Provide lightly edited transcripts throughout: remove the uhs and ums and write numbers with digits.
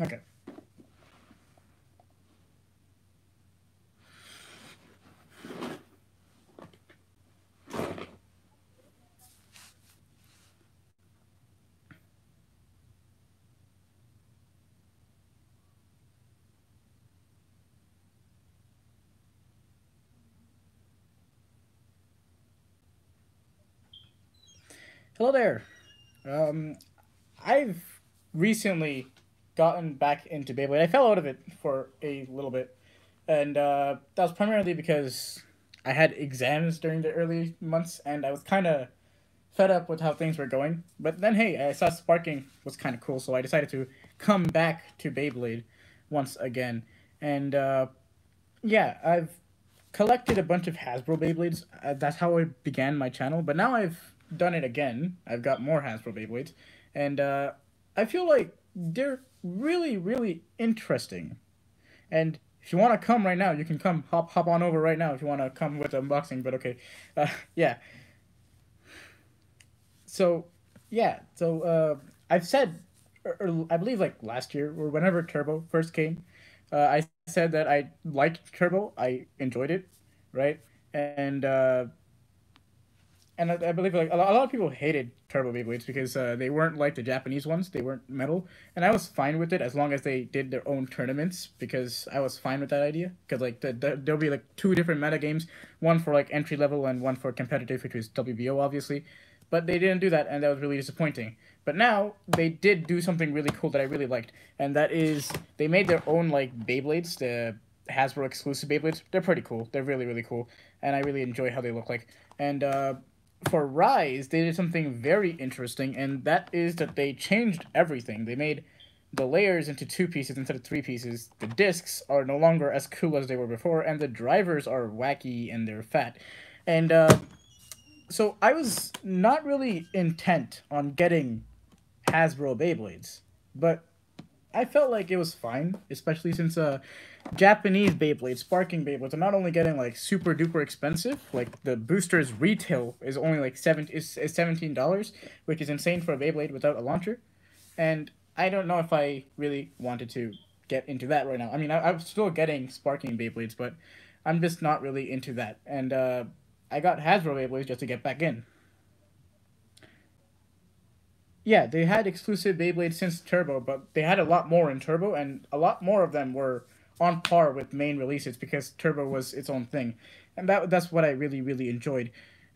Okay. Hello there. Um, I've recently gotten back into Beyblade. I fell out of it for a little bit, and that was primarily because I had exams during the early months, and I was kind of fed up with how things were going. But then, hey, I saw sparking was kind of cool, so I decided to come back to Beyblade once again. And yeah, I've collected a bunch of Hasbro Beyblades. That's how I began my channel. But now I've done it again. I've got more Hasbro Beyblades, and I feel like they're really, really interesting. And if you want to come right now, you can come hop on over right now if you want to come with unboxing. But okay, yeah. So yeah, I've said, I believe like last year or whenever Turbo first came, I said that I liked Turbo. I enjoyed it, right? And I believe like a lot of people hated Turbo Beyblades because they weren't like the Japanese ones. They weren't metal, and I was fine with it as long as they did their own tournaments because I was fine with that idea. Because like there'll be like two different meta games, one for like entry level and one for competitive, which was WBO obviously, but they didn't do that, and that was really disappointing. But now they did do something really cool that I really liked, and that is they made their own like Beyblades, the Hasbro exclusive Beyblades. They're pretty cool. They're really really cool, and I really enjoy how they look like. And for Rise, they did something very interesting, and that is that they changed everything. They made the layers into two pieces instead of three pieces. The discs are no longer as cool as they were before, and the drivers are wacky and they're fat. And so I was not really intent on getting Hasbro Beyblades, but I felt like it was fine, especially since Japanese Beyblades, sparking Beyblades, are not only getting like super duper expensive. Like the boosters retail is only like is $17, which is insane for a Beyblade without a launcher. And I don't know if I really wanted to get into that right now. I mean, I'm still getting sparking Beyblades, but I'm just not really into that. And I got Hasbro Beyblades just to get back in. Yeah, they had exclusive Beyblades since Turbo, but they had a lot more in Turbo, and a lot more of them were on par with main releases because Turbo was its own thing, and that's what I really really enjoyed.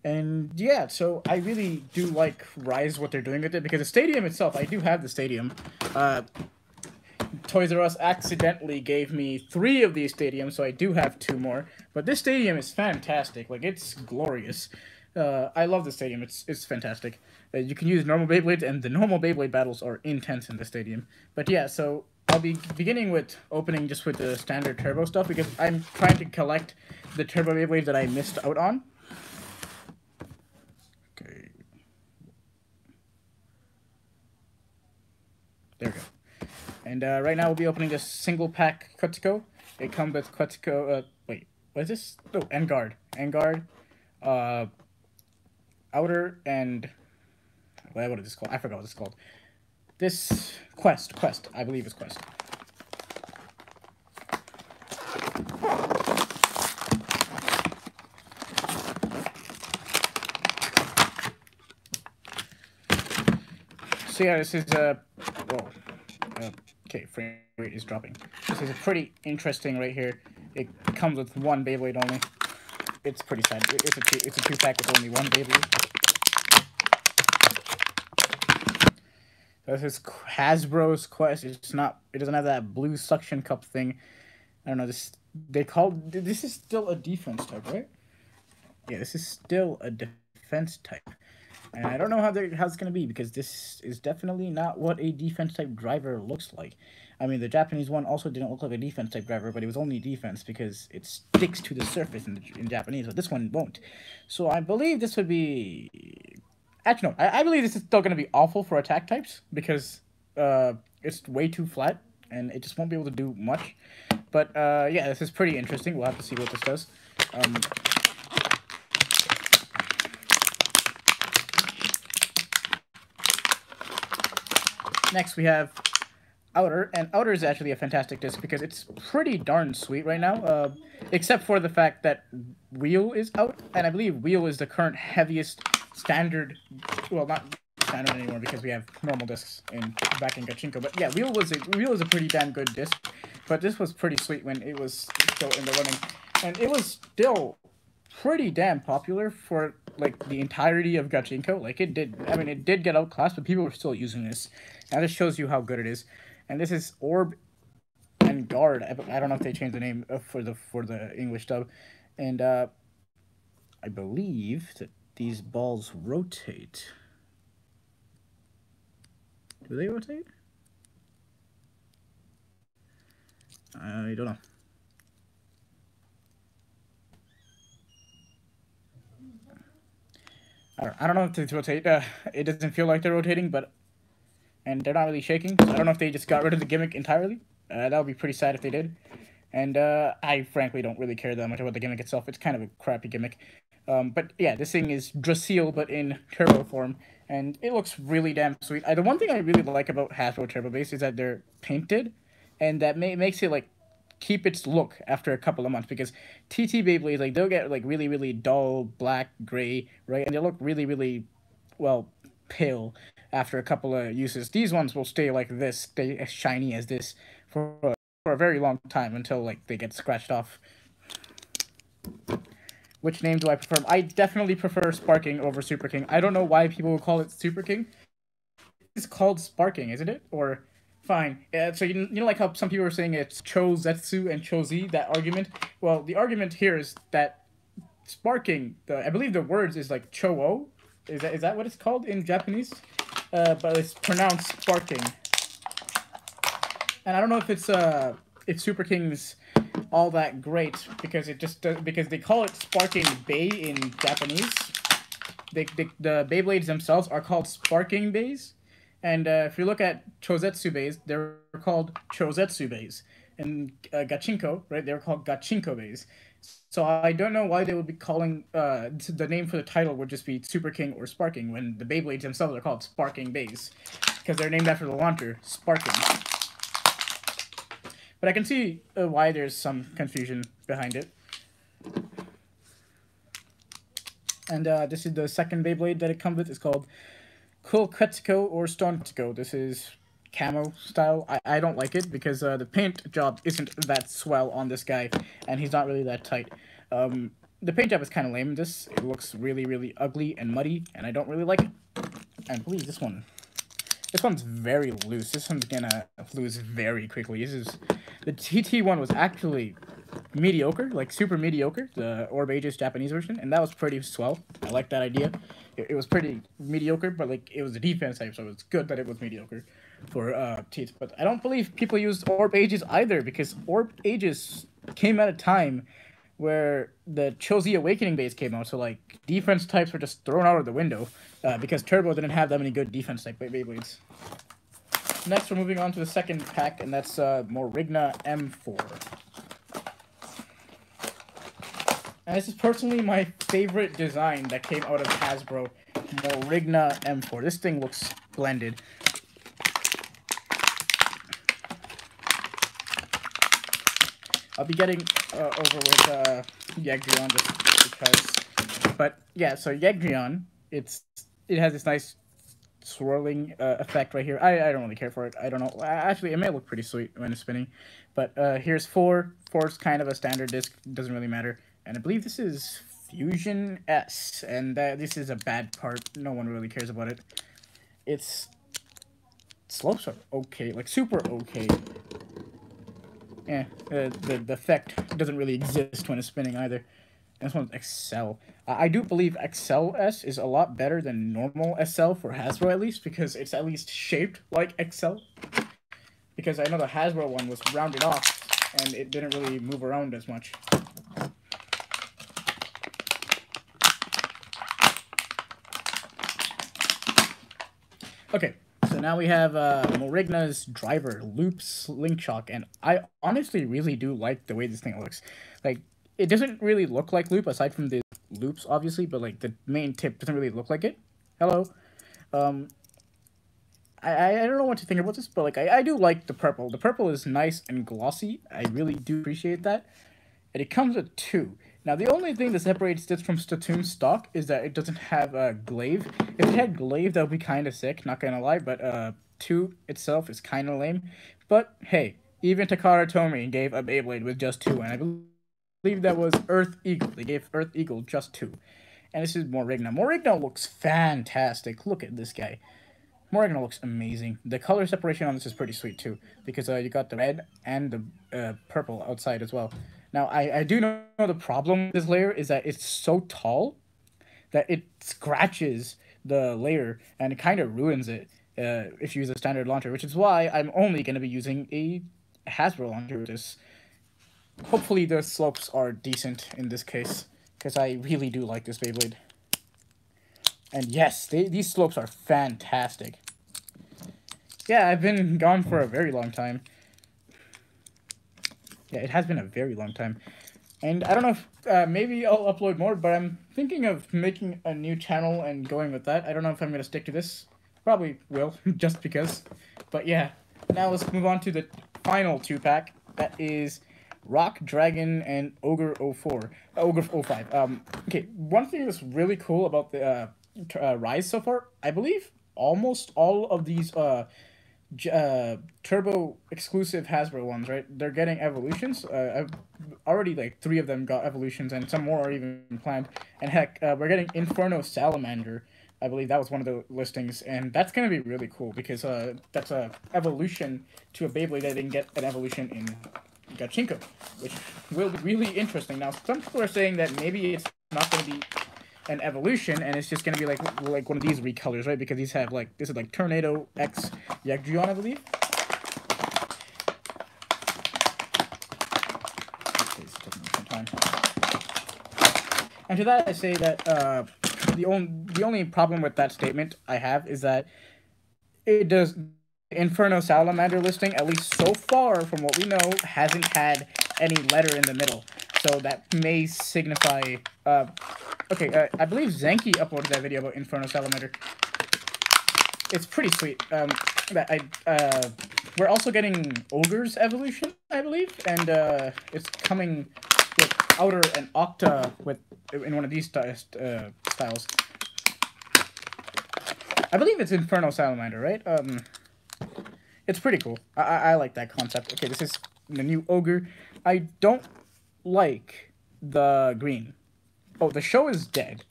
And yeah, so I really do like Rise what they're doing with it because the stadium itself, I do have the stadium. Uh, Toys R Us accidentally gave me three of these stadiums, so I do have two more. But this stadium is fantastic. Like it's glorious. I love the stadium. It's fantastic. You can use normal Beyblades, and the normal Beyblade battles are intense in the stadium. But yeah, so I'll be beginning with opening just with the standard Turbo stuff because I'm trying to collect the Turbo Beyblades that I missed out on. Okay, there we go. And right now we'll be opening this single pack Kotiko. It comes with Kotiko. Wait, what is this? Oh, Engard. Engard. Uh, Outer and what is this called? I forgot what it's called. This Quest. I believe it's Quest. So yeah, this is whoa. Okay, frame rate is dropping. This is a pretty interesting right here. It comes with one Beyblade only. It's pretty sad. It's a two pack with only one Beyblade. This is Hasbro's Quest. It's not. It doesn't have that blue suction cup thing. I don't know. This is still a defense type, right? Yeah, this is still a defense type. And I don't know how it's gonna be because this is definitely not what a defense type driver looks like. I mean, the Japanese one also didn't look like a defense type driver, but it was only defense because it sticks to the surface in Japanese, but this one won't. So I believe this would be. Actually, no. I believe this is still gonna be awful for attack types because it's way too flat and it just won't be able to do much. But yeah, this is pretty interesting. We'll have to see what this does. Next, we have Outer, and Outer is actually a fantastic disc because it's pretty darn sweet right now, except for the fact that Wheel is out, and I believe Wheel is the current heaviest standard, well, not standard anymore because we have normal discs back in Gachinko, but yeah, Wheel is a pretty damn good disc, but this was pretty sweet when it was still in the running, and it was still pretty damn popular for like the entirety of Gachinko. Like it did get outclassed, but people were still using this. And this shows you how good it is. And this is Orb and Guard. I don't know if they changed the name for the English dub. And I believe that these balls rotate. Do they rotate? I don't know. I don't know if they rotate. It doesn't feel like they're rotating, and they're not really shaking. So I don't know if they just got rid of the gimmick entirely. That would be pretty sad if they did. And I frankly don't really care that much about the gimmick itself. It's kind of a crappy gimmick. But yeah, this thing is Drasil, but in turbo form, and it looks really damn sweet. The one thing I really like about Hasbro Turbo Base is that they're painted, and that makes it like keep its look after a couple of months, because TT Beyblades, like, they'll get like really, really dull black, gray, right, and they look really, really, well, pale after a couple of uses. These ones will stay like this, stay as shiny as this for a very long time until like they get scratched off. Which name do I prefer? I definitely prefer Sparking over Super King. I don't know why people will call it Super King. It's called Sparking, isn't it? Or fine. So you know like how some people are saying it's Chozetsu and Chozi, that argument? Well, the argument here is that Sparking, I believe the words is like Cho-o. Is that what it's called in Japanese? But it's pronounced Sparking. And I don't know if Super King's all that great, because because they call it Sparking Bay in Japanese. The Beyblades themselves are called Sparking Bays. And if you look at Chozetsu Bays, they're called Chozetsu Bays. And Gachinko, right, they're called Gachinko Bays. So I don't know why they would be calling, the name for the title would just be Super King or Sparking, when the Beyblades themselves are called Sparking Bays. Because they're named after the launcher, Sparking. But I can see why there's some confusion behind it. And this is the second Beyblade that it comes with. It's called Cool Quetzco or Stone Quetzco. This is camo style. I don't like it because the paint job isn't that swell on this guy, and he's not really that tight. The paint job is kind of lame in this. It looks really, really ugly and muddy, and I don't really like it. And I believe this one's very loose. This one's gonna lose very quickly. The TT one was actually mediocre, like super mediocre, the Orb Aegis Japanese version, and that was pretty swell. I like that idea. It was pretty mediocre, but like it was a defense type, so it's good that it was mediocre for TT. But I don't believe people used Orb Aegis either, because Orb Aegis came at a time where the Chozi Awakening base came out, so like defense types were just thrown out of the window because Turbo didn't have that many good defense type Beyblades. Next, we're moving on to the second pack, and that's Morigna M4. And this is personally my favorite design that came out of Hasbro, Morigna M4. This thing looks splendid. I'll be getting over with Yegrion just because. But yeah, so Yegrion, it has this nice swirling effect right here. I don't really care for it. I don't know. Actually, it may look pretty sweet when it's spinning. But here's 4. 4's kind of a standard disc. Doesn't really matter. And I believe this is Fusion S. And this is a bad part. No one really cares about it. Its slopes are okay. Like, super okay. The effect doesn't really exist when it's spinning either. And this one's Excel. I do believe Excel S is a lot better than normal SL for Hasbro, at least, because it's at least shaped like Excel. Because I know the Hasbro one was rounded off, and it didn't really move around as much. Okay. So now we have Morigna's driver, Loops Link Shock, and I honestly really do like the way this thing looks. Like, it doesn't really look like Loop, aside from the loops, obviously, but like the main tip doesn't really look like it. Hello. I don't know what to think about this, but like I do like the purple. The purple is nice and glossy. I really do appreciate that. And it comes with two. Now the only thing that separates this from Splatoon stock is that it doesn't have a glaive. If it had glaive, that would be kind of sick. Not gonna lie, but two itself is kind of lame. But hey, even Takara Tomy gave a Beyblade with just two, and I believe that was Earth Eagle. They gave Earth Eagle just two. And this is Morigna. Morigna looks fantastic. Look at this guy. Morgan looks amazing. The color separation on this is pretty sweet too, because you got the red and the purple outside as well. Now, I do know the problem with this layer is that it's so tall that it scratches the layer and it kind of ruins it if you use a standard launcher, which is why I'm only going to be using a Hasbro launcher with this. Hopefully the slopes are decent in this case, because I really do like this Beyblade. And yes, these slopes are fantastic. Yeah, I've been gone for a very long time. Yeah, it has been a very long time. And I don't know if maybe I'll upload more, but I'm thinking of making a new channel and going with that. I don't know if I'm going to stick to this. Probably will, just because. But yeah, now let's move on to the final 2-pack. That is Rock, Dragon, and Ogre 04. Ogre 05. Okay, one thing that's really cool about the Rise so far, I believe almost all of these Turbo exclusive Hasbro ones, right? They're getting evolutions. I've already like 3 of them got evolutions, and some more are even planned. And heck, we're getting Inferno Salamander. I believe that was one of the listings, and that's gonna be really cool because that's a evolution to a Beyblade that didn't get an evolution in Gachinko, which will be really interesting. Now, some people are saying that maybe it's not gonna be an evolution, and it's just gonna be like one of these recolors, right? Because these have like this is like Tornado X Yagdrion, I believe. Okay, this is taking some time. And to that, I say that the only problem with that statement I have is that it does Inferno Salamander listing, at least so far from what we know, hasn't had any letter in the middle. So that may signify okay, I believe Zenki uploaded that video about Inferno Salamander. It's pretty sweet. We're also getting Ogre's evolution, I believe, and it's coming with Outer and Octa in one of these styles. I believe it's Inferno Salamander, right? It's pretty cool. I like that concept. Okay, this is the new Ogre. I don't like the green. Oh, the show is dead.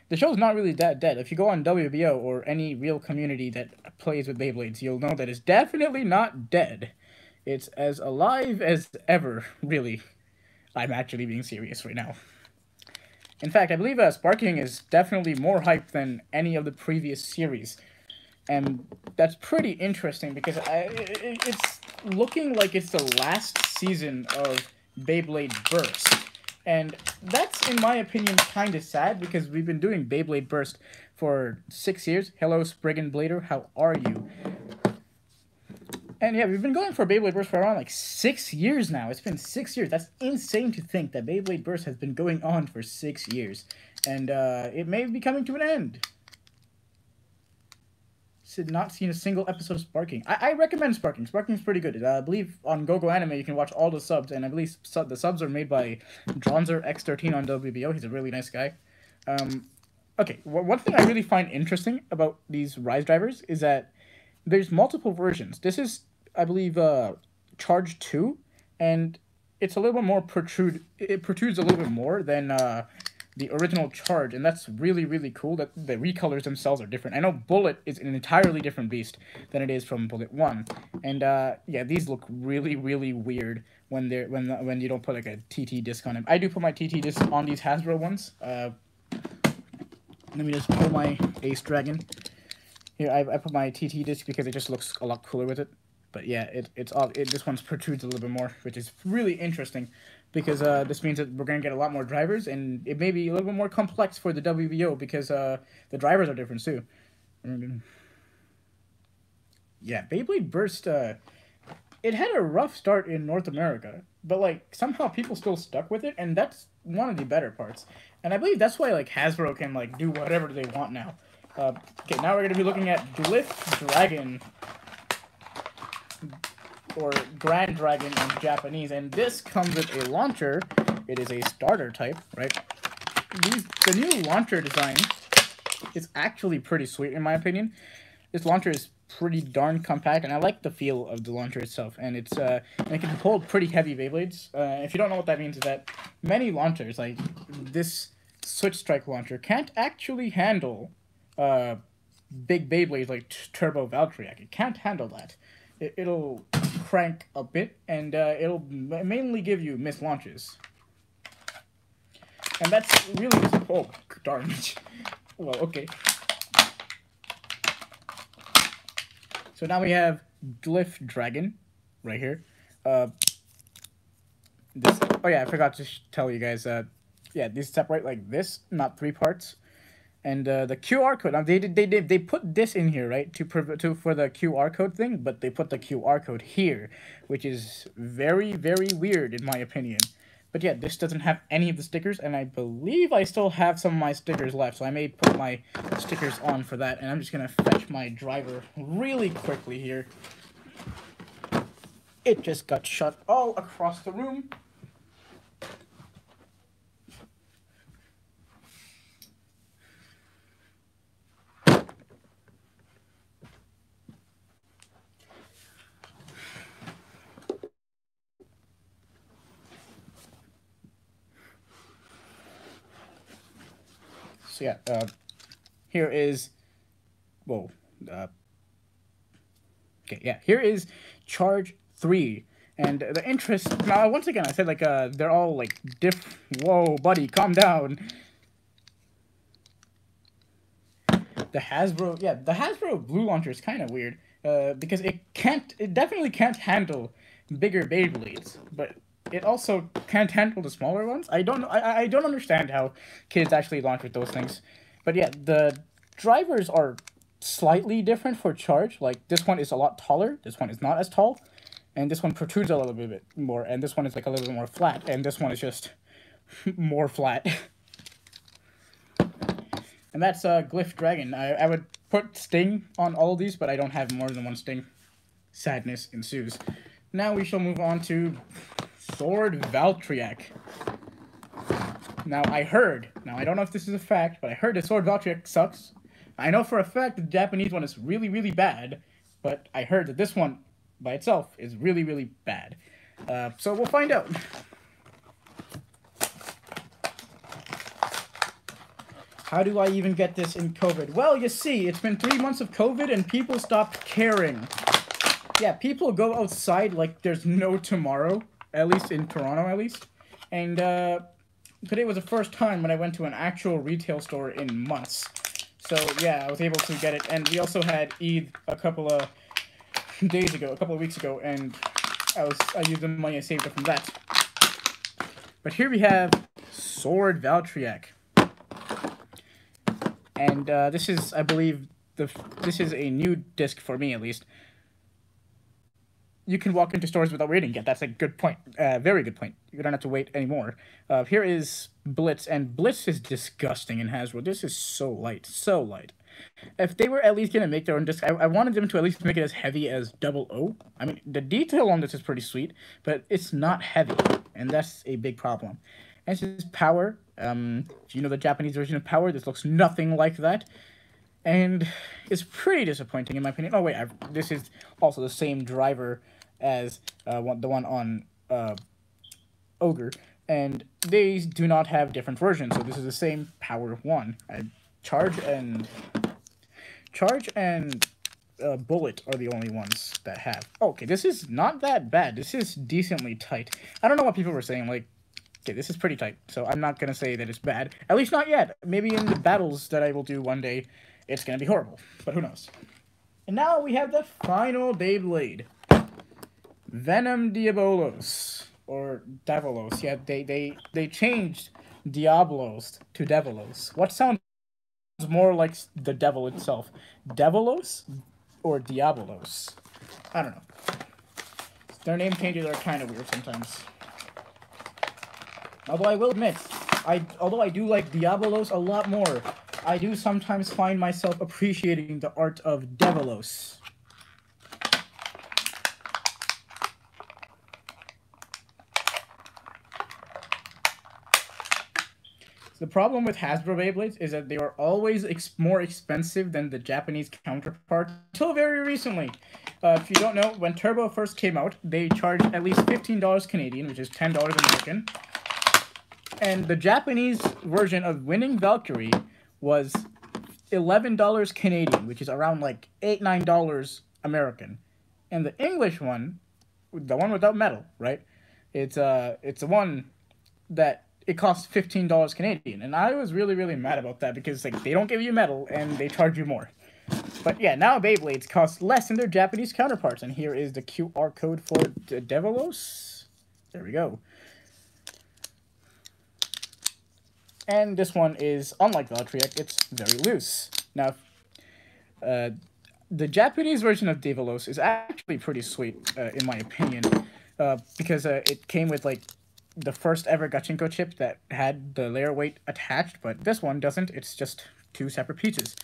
The show's not really that dead. If you go on WBO or any real community that plays with Beyblades, you'll know that it's definitely not dead. It's as alive as ever, really. I'm actually being serious right now. In fact, I believe Sparking is definitely more hyped than any of the previous series. And that's pretty interesting because it's looking like it's the last season of Beyblade Burst. And that's, in my opinion, kind of sad because we've been doing Beyblade Burst for 6 years. Hello, Spriggan Blader, how are you? And yeah, we've been going for Beyblade Burst for around like 6 years now. It's been 6 years. That's insane to think that Beyblade Burst has been going on for 6 years. And it may be coming to an end. Not seen a single episode of Sparking. I recommend Sparking. Sparking's pretty good. I believe on GoGo Anime you can watch all the subs, and I believe the subs are made by Dronzer X13 on WBO. He's a really nice guy. Okay, one thing I really find interesting about these Rise drivers is that there's multiple versions. This is, I believe, Charge 2, and it's a little bit more it protrudes a little bit more than the original Charge, and that's really, really cool that the recolors themselves are different. I know Bullet is an entirely different beast than it is from Bullet 1, and yeah, these look really, really weird when you don't put like a TT disc on them. I do put my TT disc on these Hasbro ones. Let me just pull my Ace Dragon. Here, I put my TT disc because it just looks a lot cooler with it. But yeah, this one protrudes a little bit more, which is really interesting because this means that we're going to get a lot more drivers, and it may be a little bit more complex for the WBO because the drivers are different too. Yeah, Beyblade Burst, it had a rough start in North America, but like somehow people still stuck with it, and that's one of the better parts. And I believe that's why like Hasbro can like do whatever they want now. Okay, now we're going to be looking at Glyph Dragon. or Grand Dragon in Japanese, and this comes with a launcher. It is a starter type, right? The new launcher design is actually pretty sweet in my opinion. This launcher is pretty darn compact, and I like the feel of the launcher itself. And it can hold pretty heavy Beyblades. If you don't know what that means, is that many launchers, like this Switch Strike launcher, can't actually handle big Beyblades like Turbo Valkyriak. It can't handle that. It'll crank a bit, and it'll mainly give you missed launches. And that's really oh darn it. Well, okay. So now we have Glyph Dragon right here. Oh yeah, I forgot to tell you guys. Yeah, these separate like this, not 3 parts. And the QR code. Now they put this in here, right, for the QR code thing, but they put the QR code here, which is very, very weird in my opinion. But yeah, this doesn't have any of the stickers, and I believe I still have some of my stickers left, so I may put my stickers on for that, and I'm just gonna fetch my driver really quickly here. It just got shut all across the room. So yeah, here is, whoa, okay, yeah, here is Charge 3, and the interest, now once again, I said like, they're all like whoa, buddy, calm down. The Hasbro, yeah, the Hasbro blue launcher is kind of weird, because it definitely can't handle bigger Beyblades, but it also can't handle the smaller ones. I don't understand how kids actually launch with those things. But yeah, the drivers are slightly different for Charge. Like, this one is a lot taller, this one is not as tall, and this one protrudes a little bit more, and this one is like a little bit more flat, and this one is just more flat. And that's Glyph Dragon. I would put Sting on all of these, but I don't have more than one Sting. Sadness ensues. Now we shall move on to Sword Valkyriak. Now I don't know if this is a fact, but I heard that Sword Valkyriak sucks. I know for a fact that the Japanese one is really, really bad, but I heard that this one by itself is really, really bad. So we'll find out. How do I even get this in COVID? Well, you see, it's been 3 months of COVID and people stopped caring. Yeah, people go outside like there's no tomorrow. At least in Toronto, at least. And today was the first time when I went to an actual retail store in months. So yeah, I was able to get it. And we also had Eid a couple of weeks ago, and I used the money I saved up from that. But here we have Sword Valkyriak. And this is, I believe, this is a new disc for me at least. You can walk into stores without waiting yet. That's a good point. Very good point. You don't have to wait anymore. Here is Blitz, and Blitz is disgusting in Hasbro. This is so light, so light. If they were at least going to make their own disc, I wanted them to at least make it as heavy as 00. I mean, the detail on this is pretty sweet, but it's not heavy, and that's a big problem. And this is Power. You know the Japanese version of Power? This looks nothing like that. And it's pretty disappointing in my opinion. Oh wait, this is also the same driver as the one on Ogre, and they do not have different versions, so this is the same Power 1. Charge and Bullet are the only ones that have. Okay, this is not that bad. This is decently tight. I don't know what people were saying, like, okay, this is pretty tight, so I'm not gonna say that it's bad. At least not yet. Maybe in the battles that I will do one day, it's gonna be horrible, but who knows. And now we have the final Beyblade. Venom Diabolos, or Devilos. Yeah, they changed Diablos to Devilos. What sounds more like the devil itself? Devilos or Diabolos? I don't know. Their name changes are kind of weird sometimes. Although I will admit, although I do like Diabolos a lot more, I do sometimes find myself appreciating the art of Devilos. The problem with Hasbro Beyblades is that they were always more expensive than the Japanese counterpart until very recently. If you don't know, when Turbo first came out, they charged at least $15 Canadian, which is $10 American. And the Japanese version of Winning Valkyrie was $11 Canadian, which is around like $9 American. And the English one, the one without metal, right? It's the one that it costs $15 Canadian, and I was really mad about that because like they don't give you metal and they charge you more. But yeah, now Beyblades cost less than their Japanese counterparts, and here is the QR code for Devilos. There we go. And this one is, unlike Valkyrie, it's very loose. Now, the Japanese version of Devilos is actually pretty sweet, in my opinion, because it came with like the first ever Gachinko chip that had the layer weight attached, but this one doesn't. It's just two separate pieces.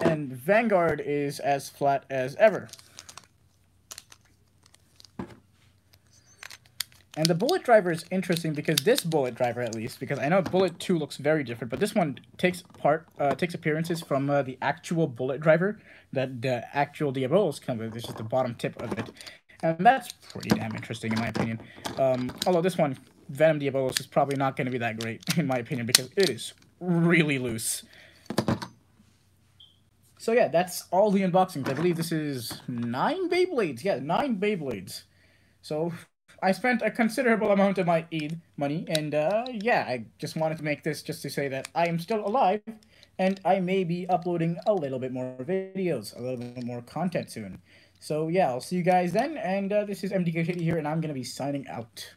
And Vanguard is as flat as ever. And the bullet driver is interesting because this bullet driver, at least, because I know Bullet 2 looks very different, but this one takes appearances from the actual bullet driver that the actual Diabolos come with. It's just the bottom tip of it. And that's pretty damn interesting, in my opinion. Although this one, Venom Diabolos, is probably not going to be that great, in my opinion, because it is really loose. So yeah, that's all the unboxings. I believe this is 9 Beyblades. Yeah, 9 Beyblades. So I spent a considerable amount of my Eid money, and yeah, I just wanted to make this just to say that I am still alive, and I may be uploading a little bit more videos, a little bit more content soon. So yeah, I'll see you guys then, and this is MDK here, and I'm going to be signing out.